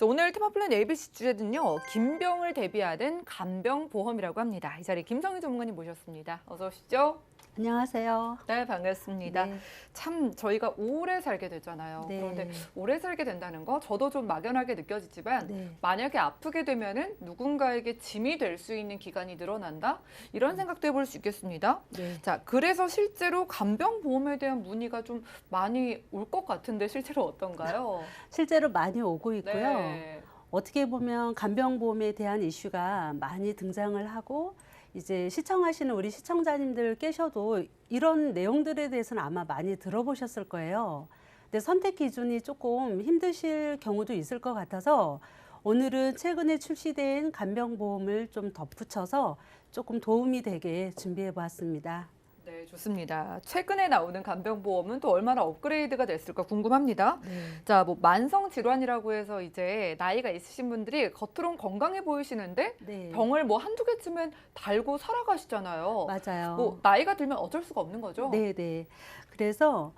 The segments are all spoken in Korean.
오늘 테마플랜 ABC 주제는요. 김병을 대비하는 간병보험이라고 합니다. 이 자리에 김성희 전문가님 모셨습니다. 어서 오시죠. 안녕하세요. 네, 반갑습니다. 네. 참 저희가 오래 살게 되잖아요. 네. 그런데 오래 살게 된다는 거 저도 좀 막연하게 느껴지지만 네. 만약에 아프게 되면은 누군가에게 짐이 될 수 있는 기간이 늘어난다? 이런 생각도 해볼 수 있겠습니다. 네. 자, 그래서 실제로 간병보험에 대한 문의가 좀 많이 올 것 같은데 실제로 어떤가요? 실제로 많이 오고 있고요. 네. 어떻게 보면 간병보험에 대한 이슈가 많이 등장을 하고 이제 시청하시는 우리 시청자님들 계셔도 이런 내용들에 대해서는 아마 많이 들어보셨을 거예요. 근데 선택 기준이 조금 힘드실 경우도 있을 것 같아서 오늘은 최근에 출시된 간병보험을 좀 덧붙여서 조금 도움이 되게 준비해 보았습니다. 네, 좋습니다. 최근에 나오는 간병보험은 또 얼마나 업그레이드가 됐을까 궁금합니다. 네. 자, 뭐 만성 질환이라고 해서 이제 나이가 있으신 분들이 겉으론 건강해 보이시는데 네. 병을 뭐 한두 개쯤은 달고 살아가시잖아요. 맞아요. 뭐 나이가 들면 어쩔 수가 없는 거죠. 네네. 그래서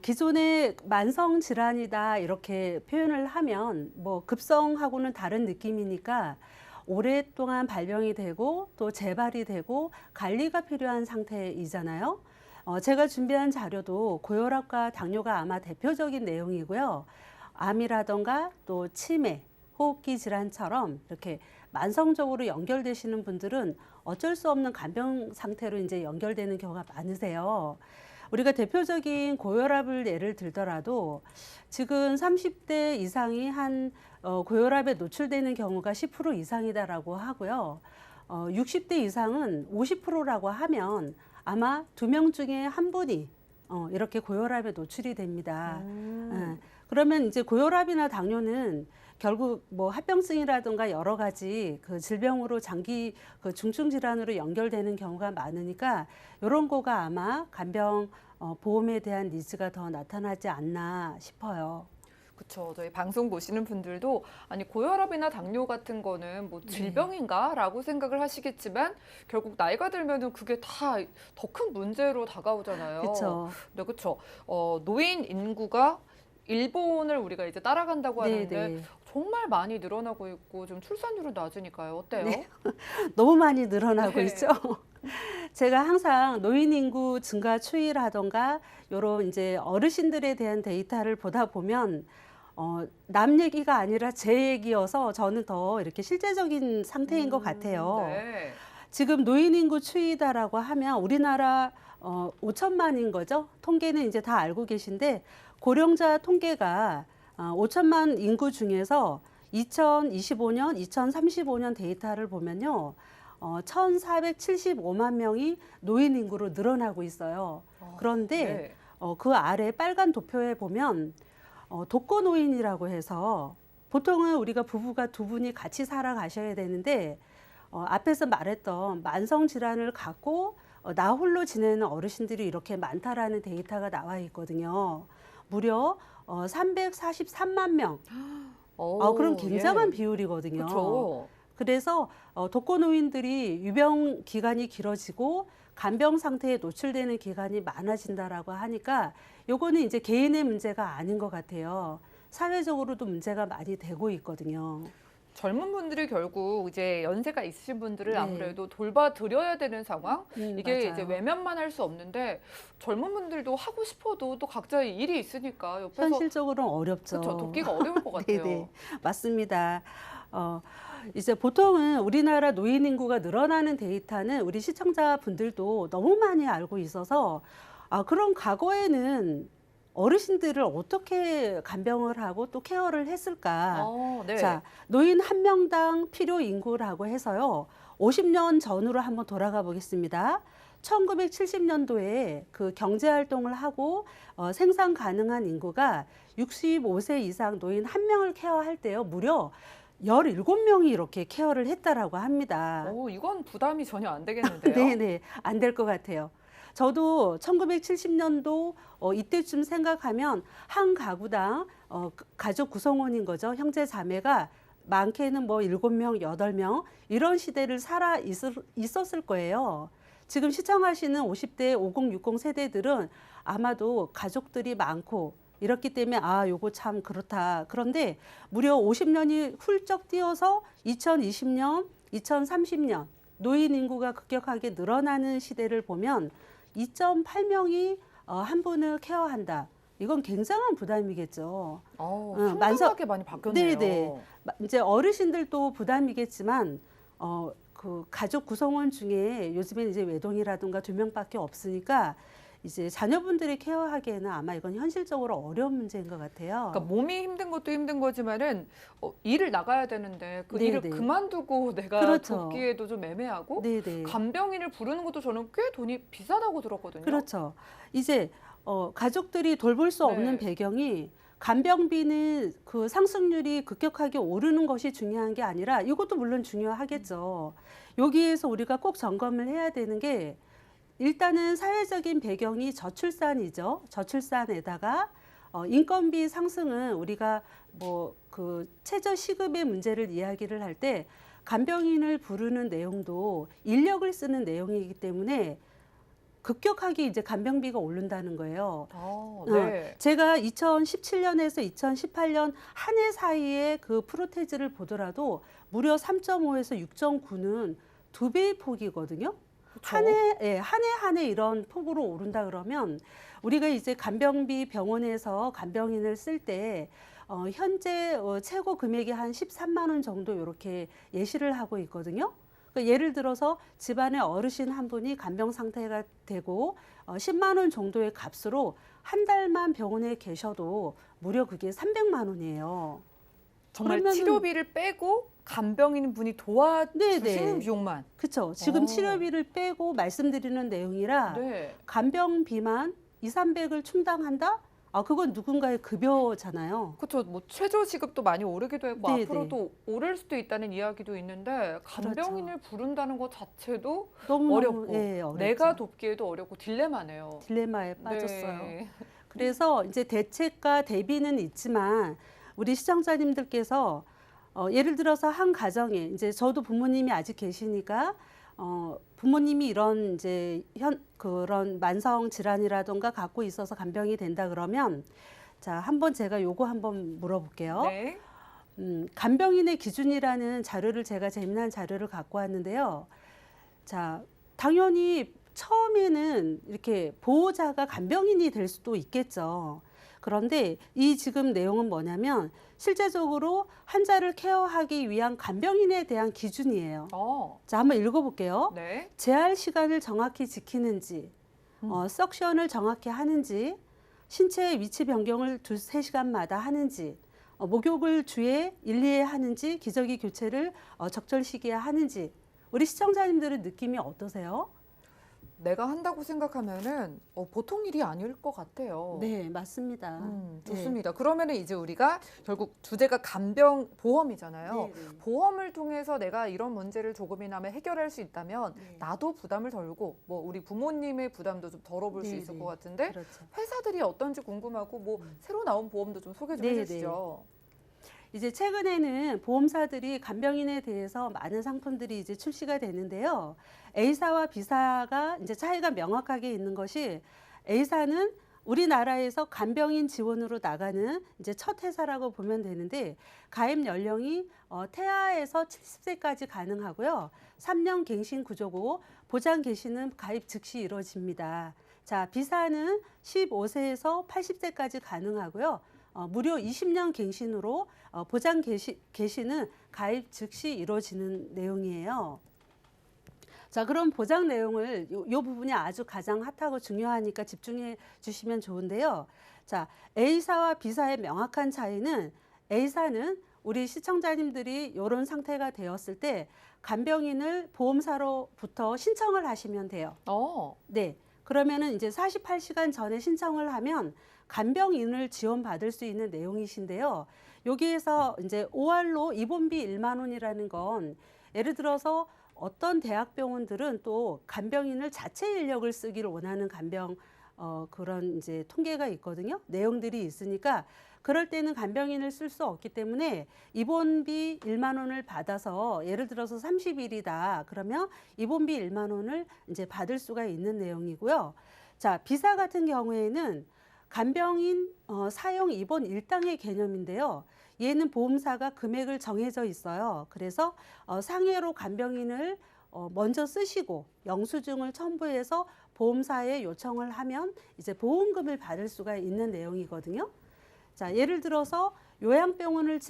기존의 만성 질환이다 이렇게 표현을 하면 뭐 급성하고는 다른 느낌이니까 오랫동안 발병이 되고 또 재발이 되고 관리가 필요한 상태이잖아요. 제가 준비한 자료도 고혈압과 당뇨가 아마 대표적인 내용이고요. 암이라던가 또 치매, 호흡기 질환처럼 이렇게 만성적으로 연결되시는 분들은 어쩔 수 없는 간병 상태로 이제 연결되는 경우가 많으세요. 우리가 대표적인 고혈압을 예를 들더라도 지금 30대 이상이 고혈압에 노출되는 경우가 10% 이상이다라고 하고요. 60대 이상은 50%라고 하면 아마 2명 중에 한 분이 이렇게 고혈압에 노출이 됩니다. 그러면 이제 고혈압이나 당뇨는 결국 뭐 합병증이라든가 여러 가지 그 질병으로 장기 그 중증 질환으로 연결되는 경우가 많으니까 이런 거가 아마 간병 보험에 대한 니즈가 더 나타나지 않나 싶어요. 그렇죠. 저희 방송 보시는 분들도 아니 고혈압이나 당뇨 같은 거는 뭐 질병인가라고 생각을 하시겠지만 결국 나이가 들면은 그게 다 더 큰 문제로 다가오잖아요. 그렇죠. 네, 그렇죠. 노인 인구가 일본을 우리가 이제 따라간다고 하는데 네네. 정말 많이 늘어나고 있고 좀 출산율은 낮으니까요. 어때요? 네. 너무 많이 늘어나고 네. 있죠. 제가 항상 노인 인구 증가 추이라던가 요런 이제 어르신들에 대한 데이터를 보다 보면 남 얘기가 아니라 제 얘기여서 저는 더 이렇게 실제적인 상태인 것 같아요. 네. 지금 노인 인구 추이다라고 하면 우리나라 5천만인 거죠. 통계는 이제 다 알고 계신데 고령자 통계가 5천만 인구 중에서 2025년, 2035년 데이터를 보면요. 1,475만 명이 노인 인구로 늘어나고 있어요. 그런데 네. 그 아래 빨간 도표에 보면 독거노인이라고 해서 보통은 우리가 부부가 두 분이 같이 살아가셔야 되는데 앞에서 말했던 만성 질환을 갖고 나 홀로 지내는 어르신들이 이렇게 많다라는 데이터가 나와 있거든요. 무려 343만 명. 그럼 굉장한 비율이거든요. 그렇죠. 그래서 독거노인들이 유병 기간이 길어지고 간병 상태에 노출되는 기간이 많아진다라고 하니까 요거는 이제 개인의 문제가 아닌 것 같아요. 사회적으로도 문제가 많이 되고 있거든요. 젊은 분들이 결국 이제 연세가 있으신 분들을 네. 아무래도 돌봐드려야 되는 상황? 이게 맞아요. 이제 외면만 할 수 없는데 젊은 분들도 하고 싶어도 또 각자의 일이 있으니까 옆에서 현실적으로는 어렵죠. 그렇죠. 돕기가 어려울 것 같아요. 네네, 맞습니다. 이제 보통은 우리나라 노인 인구가 늘어나는 데이터는 우리 시청자분들도 너무 많이 알고 있어서 그럼 과거에는 어르신들을 어떻게 간병을 하고 또 케어를 했을까? 네. 자, 노인 한 명당 필요 인구라고 해서요. 50년 전으로 한번 돌아가 보겠습니다. 1970년도에 그 경제 활동을 하고 생산 가능한 인구가 65세 이상 노인 한 명을 케어할 때요. 무려 17명이 이렇게 케어를 했다라고 합니다. 이건 부담이 전혀 안 되겠는데요. 네네, 안 될 것 같아요. 저도 1970년도 이때쯤 생각하면 한 가구당 가족 구성원인 거죠. 형제 자매가 많게는 뭐 7명, 8명 이런 시대를 살아 있었을 거예요. 지금 시청하시는 50대 5060 세대들은 아마도 가족들이 많고 이렇기 때문에 아, 요거 참 그렇다. 그런데 무려 50년이 훌쩍 뛰어서 2020년, 2030년 노인 인구가 급격하게 늘어나는 시대를 보면 2.8명이 한 분을 케어한다. 이건 굉장한 부담이겠죠. 상당하게 많이 바뀌었네요. 네네. 이제 어르신들도 부담이겠지만 그 가족 구성원 중에 요즘엔 이제 외동이라든가 2명밖에 없으니까 이제 자녀분들이 케어하기에는 아마 이건 현실적으로 어려운 문제인 것 같아요. 그러니까 몸이 힘든 것도 힘든 거지만은 일을 나가야 되는데 그 일을 네네. 그만두고 내가 그렇죠. 돕기에도 좀 애매하고 네네. 간병인을 부르는 것도 저는 꽤 돈이 비싸다고 들었거든요. 그렇죠. 이제 가족들이 돌볼 수 없는 네. 배경이 간병비는 그 상승률이 급격하게 오르는 것이 중요한 게 아니라 이것도 물론 중요하겠죠. 여기에서 우리가 꼭 점검을 해야 되는 게 일단은 사회적인 배경이 저출산이죠. 저출산에다가 인건비 상승은 우리가 뭐 그 최저 시급의 문제를 이야기를 할 때 간병인을 부르는 내용도 인력을 쓰는 내용이기 때문에 급격하게 이제 간병비가 오른다는 거예요. 네. 제가 2017년에서 2018년 한 해 사이에 그 프로테즈를 보더라도 무려 3.5에서 6.9는 2배의 폭이거든요. 그쵸? 한 해 이런 폭으로 오른다 그러면 우리가 이제 간병비 병원에서 간병인을 쓸 때 현재 최고 금액이 한 13만 원 정도 이렇게 예시를 하고 있거든요. 그러니까 예를 들어서 집안에 어르신 한 분이 간병 상태가 되고 10만 원 정도의 값으로 한 달만 병원에 계셔도 무려 그게 300만 원이에요. 정말 그러면은- 치료비를 빼고 간병인 분이 도와주시는 네네. 비용만. 그렇죠. 지금 어. 치료비를 빼고 말씀드리는 내용이라 네. 간병비만 2, 300을 충당한다? 그건 누군가의 급여잖아요. 그렇죠. 뭐 최저 시급도 많이 오르기도 했고 네네. 앞으로도 오를 수도 있다는 이야기도 있는데 간병인을 부른다는 것 자체도 너무 어렵고 어렵죠. 내가 돕기에도 어렵고 딜레마네요. 딜레마에 빠졌어요. 네. 그래서 이제 대책과 대비는 있지만 우리 시청자님들께서 예를 들어서 한 가정에 이제 저도 부모님이 아직 계시니까 부모님이 이런 이제 그런 만성 질환이라던가 갖고 있어서 간병이 된다 그러면 자, 한번 제가 요거 한번 물어볼게요. 네. 간병인의 기준이라는 자료를 제가 재미난 자료를 갖고 왔는데요. 자, 당연히 처음에는 이렇게 보호자가 간병인이 될 수도 있겠죠. 그런데 이 지금 내용은 뭐냐면 실제적으로 환자를 케어하기 위한 간병인에 대한 기준이에요. 자, 한번 읽어볼게요. 네. 재활 시간을 정확히 지키는지, 석션을 정확히 하는지, 신체의 위치 변경을 2~3시간마다 하는지, 목욕을 주에 1~2회 하는지, 기저귀 교체를 적절 시기에 하는지, 우리 시청자님들은 느낌이 어떠세요? 내가 한다고 생각하면은 보통 일이 아닐 것 같아요. 네, 맞습니다. 좋습니다. 그러면은 이제 우리가 결국 주제가 간병 보험이잖아요. 네, 네. 보험을 통해서 내가 이런 문제를 조금이나마 해결할 수 있다면 네. 나도 부담을 덜고 뭐 우리 부모님의 부담도 좀 덜어볼 수 네, 있을 네. 것 같은데 그렇죠. 회사들이 어떤지 궁금하고 뭐 새로 나온 보험도 좀 소개 좀 네, 해주시죠. 이제 최근에는 보험사들이 간병인에 대해서 많은 상품들이 이제 출시가 되는데요. A사와 B사가 이제 차이가 명확하게 있는 것이 A사는 우리나라에서 간병인 지원으로 나가는 이제 첫 회사라고 보면 되는데 가입 연령이 태아에서 70세까지 가능하고요. 3년 갱신 구조고 보장 개시는 가입 즉시 이루어집니다. 자, B사는 15세에서 80세까지 가능하고요. 무료 20년 갱신으로 보장 개시는 가입 즉시 이루어지는 내용이에요. 자, 그럼 보장 내용을 요 부분이 아주 가장 핫하고 중요하니까 집중해 주시면 좋은데요. 자, A사와 B사의 명확한 차이는 A사는 우리 시청자님들이 이런 상태가 되었을 때 간병인을 보험사로부터 신청을 하시면 돼요. 네. 그러면은 이제 48시간 전에 신청을 하면 간병인을 지원받을 수 있는 내용이신데요. 여기에서 이제 5할로 입원비 1만 원이라는 건 예를 들어서 어떤 대학병원들은 또 간병인을 자체 인력을 쓰기를 원하는 간병 그런 이제 통계가 있거든요. 내용들이 있으니까 그럴 때는 간병인을 쓸 수 없기 때문에 입원비 1만 원을 받아서 예를 들어서 30일이다. 그러면 입원비 1만 원을 이제 받을 수가 있는 내용이고요. 자, B사 같은 경우에는 간병인 사용 입원 일당의 개념인데요. 얘는 보험사가 금액을 정해져 있어요. 그래서 상해로 간병인을 먼저 쓰시고 영수증을 첨부해서 보험사에 요청을 하면 이제 보험금을 받을 수가 있는 내용이거든요. 자, 예를 들어서 요양병원을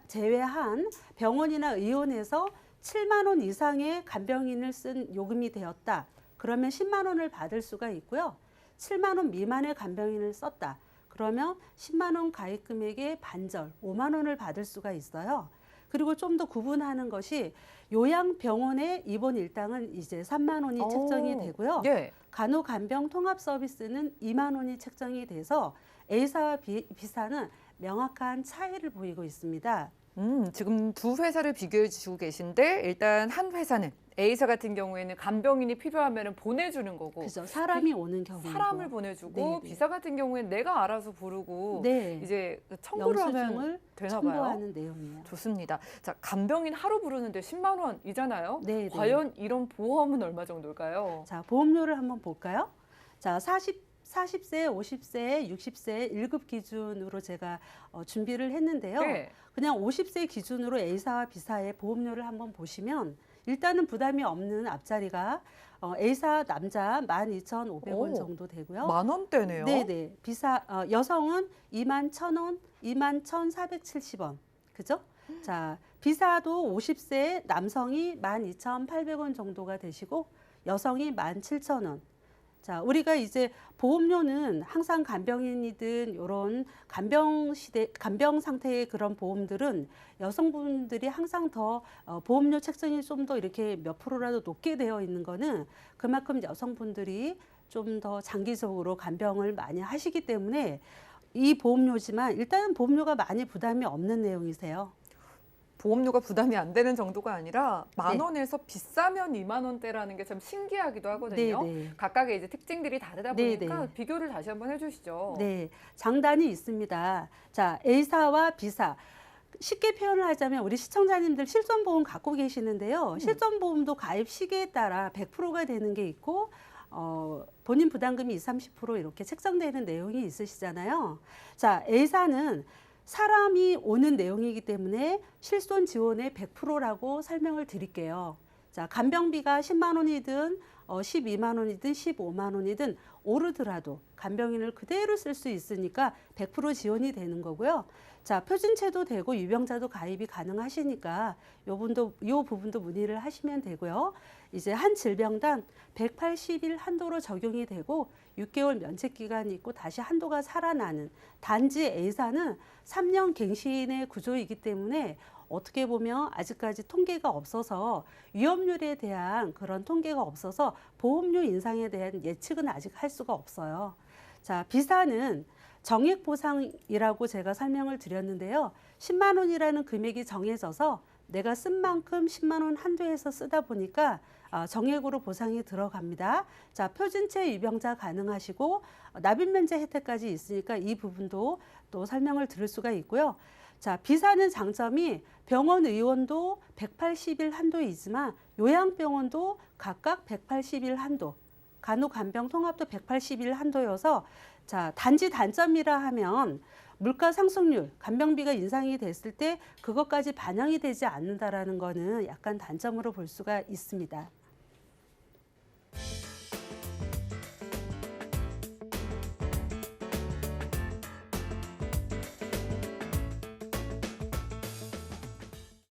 제외한 병원이나 의원에서 7만 원 이상의 간병인을 쓴 요금이 되었다. 그러면 10만 원을 받을 수가 있고요. 7만 원 미만의 간병인을 썼다. 그러면 10만 원 가입 금액의 반절, 5만 원을 받을 수가 있어요. 그리고 좀 더 구분하는 것이 요양병원의 입원 일당은 이제 3만 원이 책정이 되고요. 예. 간호간병 통합 서비스는 2만 원이 책정이 돼서 A사와 B사는 명확한 차이를 보이고 있습니다. 지금 두 회사를 비교해 주시고 계신데 일단 한 회사는 A사 같은 경우에는 간병인이 필요하면 보내주는 거고 그죠. 사람이 오는 경우고. 사람을 보내주고 네네. B사 같은 경우에는 내가 알아서 부르고 네. 이제 청구를 하면 영수증을 되나 봐요. 첨부하는 내용이에요. 좋습니다. 자, 간병인 하루 부르는데 10만 원이잖아요. 네, 과연 이런 보험은 얼마 정도일까요? 자, 보험료를 한번 볼까요? 자, 40세, 50세, 60세 1급 기준으로 제가 준비를 했는데요. 네. 그냥 50세 기준으로 A사와 B사의 보험료를 한번 보시면 일단은 부담이 없는 앞자리가 A사 남자 12,500원 정도 되고요. 만 원대네요. 네네. 여성은 21,000원, 21,470원. 그죠? 자, B사도 50세 남성이 12,800원 정도가 되시고 여성이 17,000원. 자, 우리가 이제 보험료는 항상 간병인이든 이런 간병 상태의 그런 보험들은 여성분들이 항상 더 보험료 책정이 좀 더 이렇게 몇 프로라도 높게 되어 있는 거는 그만큼 여성분들이 좀 더 장기적으로 간병을 많이 하시기 때문에 이 보험료지만 일단은 보험료가 많이 부담이 없는 내용이세요. 보험료가 부담이 안 되는 정도가 아니라 만 네. 원에서 비싸면 2만 원대라는 게 참 신기하기도 하거든요. 네. 각각의 이제 특징들이 다르다 네, 보니까 네. 비교를 다시 한번 해주시죠. 네, 장단이 있습니다. 자, A사와 B사. 쉽게 표현을 하자면 우리 시청자님들 실손보험 갖고 계시는데요. 실손보험도 가입 시기에 따라 100%가 되는 게 있고 본인 부담금이 20, 30% 이렇게 책정되는 내용이 있으시잖아요. 자, A사는 사람이 오는 내용이기 때문에 실손 지원의 100%라고 설명을 드릴게요. 자, 간병비가 10만 원이든 12만 원이든 15만 원이든 오르더라도 간병인을 그대로 쓸 수 있으니까 100% 지원이 되는 거고요. 자, 표준체도 되고 유병자도 가입이 가능하시니까 요 부분도 문의를 하시면 되고요. 이제 한 질병당 180일 한도로 적용이 되고 6개월 면책 기간이 있고 다시 한도가 살아나는, 단지 A사는 3년 갱신의 구조이기 때문에 어떻게 보면 아직까지 통계가 없어서 위험률에 대한 그런 통계가 없어서 보험료 인상에 대한 예측은 아직 할 수가 없어요. 자, B사는 정액 보상이라고 제가 설명을 드렸는데요. 10만 원이라는 금액이 정해져서 내가 쓴 만큼 10만 원 한도에서 쓰다 보니까 정액으로 보상이 들어갑니다. 자, 표준체 유병자 가능하시고 납입 면제 혜택까지 있으니까 이 부분도 또 설명을 드릴 수가 있고요. 자, B사는 장점이 병원 의원도 180일 한도이지만 요양병원도 각각 180일 한도, 간호간병 통합도 180일 한도여서 자, 단지 단점이라 하면 물가 상승률, 간병비가 인상이 됐을 때 그것까지 반영이 되지 않는다라는 거는 약간 단점으로 볼 수가 있습니다.